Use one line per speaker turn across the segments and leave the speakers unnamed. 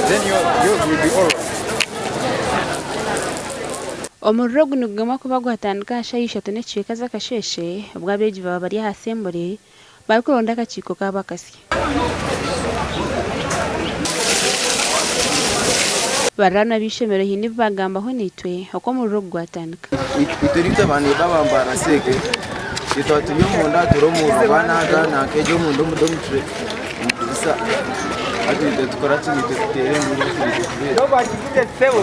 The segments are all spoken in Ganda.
then you will be all right.
Omuriro guno gugema kuba gwatandika shayishatu n'ekicweka z'akasheshe bw'abeegi baba bari aha assembly bari kuronda akakiiko k'abakasi barana bishemero hini bagambaho nitwe uko omuriro gwatandika
iturite abantu babambara seke itatuye munda turomura banaga nakejo mundu mudomtre isa ati tukora kimite tutere muri no bakigite sebo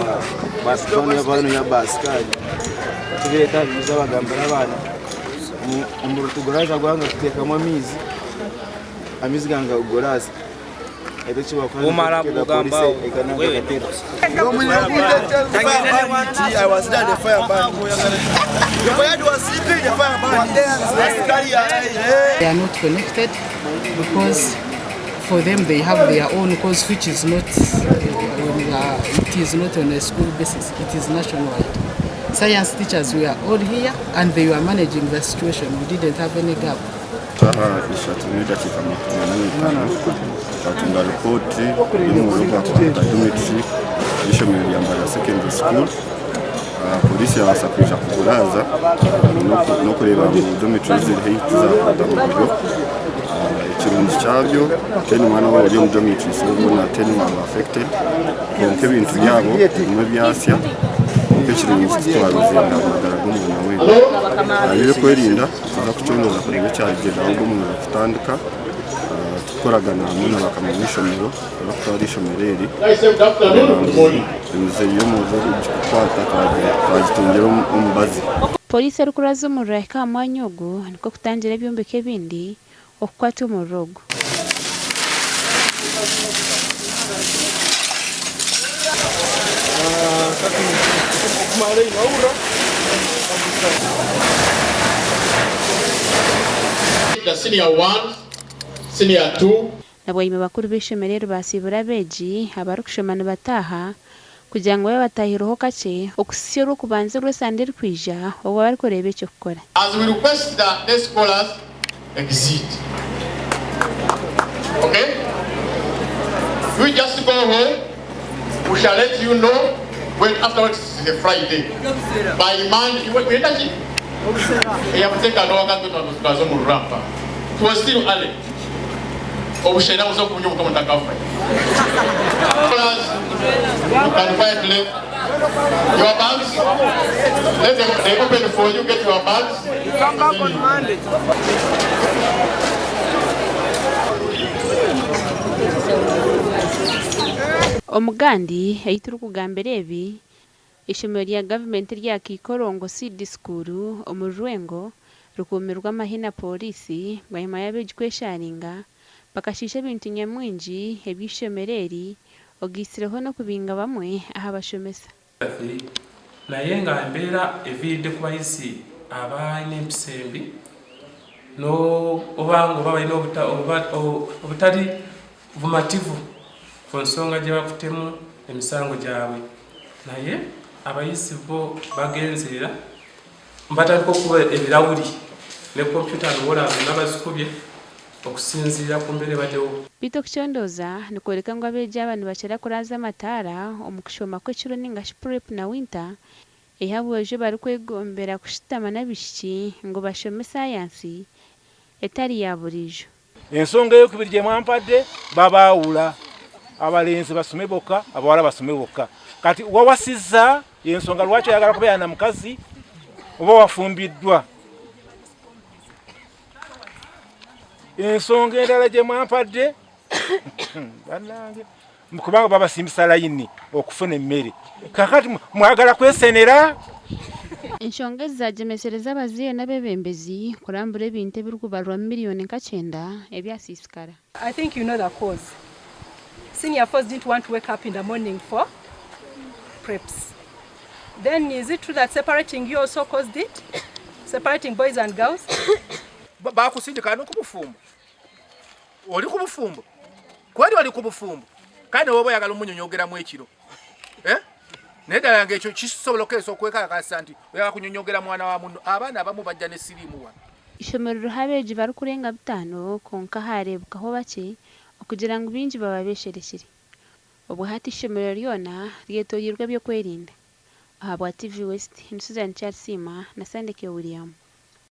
basitoni abantu ya baskali tubeta biza bagambara abana umuro tugoraza gwanga tutekamo amizi ganga ugorasa
Umara kugamba wewe
I was there the fire ban. The fire was sleeping, the fire ban.
They are not connected because for them they have their own course which is not it is not on a school basis, it is nationwide. Science teachers were all here and they were managing the situation. We didn't have any gap.
Katunga ripoti y'umuruga kwa Dimitri y'ishomero ya Mbarara secondary school. Polisi yabasakwisha kuguraza no kureba mu Dimitri ziri tuzakwata mu buryo ikirunzi cyabyo teni mwana wa muri Dimitri so na teni mwana affected konke bintu byabo mu byasya ikirunzi twaruzinda magara g'umuntu we abire kwerinda za kucondoza kureba cyarigera aho umuntu afutandika koragana muna bakamenyesha miro bakari shomereri yo muzo kwata twagitungero umbazi
polisi arukuraza umuriro kamanyogo niko kutangira ebyombeke bindi okukwata umurogo
the senior 1 senior 2
nabwo bakuru b'ishemerero basibura beji abarukushomana bataha kugira ngo batahiroho kace okusiro kubanze rwesandere kwija obo bari korebe cyo gukora.
As we request that the scholars exit. Okay? We just go home. We shall let you know when afterwards is a Friday. By Monday, we energy. We have taken no account to the Omuriro. It was still early. Obushena uzo kunyuma kama takafa. You can find your bags. Let them they open for you, get your bags. You come back on Monday.
Omugandi ayituru kugambere ebi ishomero lya government lya Kikorongo Seed School omurwengo rukumirwa mahina polisi bayima yabeji kwesharinga bakashisha bintu nyamwinji ebishemereri ogisireho no kubinga bamwe aha bashomesa
nayenga mbera evide kubayisi abaine mpisembi no obango babaine obutari bumativu konsonga je bakutemu emisango jawe naye abayisi bo bagenzera mbatariko kuba ebirawuli ne computer n'ola n'abazikubye okusinzira ku mbere badewo
bito kuchondoza nikoreka ngo abeje abantu bachera kuraza amatara omukushoma kw'ekiro ninga prep na winter ehabweje bari kwegombera kushitama nabishiki ngo bashome science etari ya burijo
ensonga yo kubirije mwampadde babawula abalenzi basome boka abawala basome boka kati wawasiza ensonga lwacho yagala kubeera mukazi oba wafumbiddwa ensonga endala gye mwampadde banange kubanga babasimbisa layini okufuna emmere kakati mwagala kwesenera
enshonga zajemesereza abaziye n'abebembezi kurambura ebintu ebirikubarwa miliyoni nka 9 ebyasisikara.
I think you know the cause. Senior folks didn't want to wake up in the morning for preps. Then is it true that separating you also caused it? Separating boys and girls?
Bakusindika no kubufumbo. Oli kubufumbo. Kwali oli kubufumbo. Kandi wobo yagala umunyonyogera mu ekiro. Nedala yange ekyo kisobolokeso okweka akasanti. Oya kunyonyogera mwana wa munno abana abamu bajja ne sirimu wa.
Ishomero habeje bari kurenga 5 konka harebukaho bake okugira ngo binji bababesherekere. obuhati ishomero ryona ryetoyirwe byokwerinda. Aha bwa TV West, Susan Charles Sima na Sandeke William.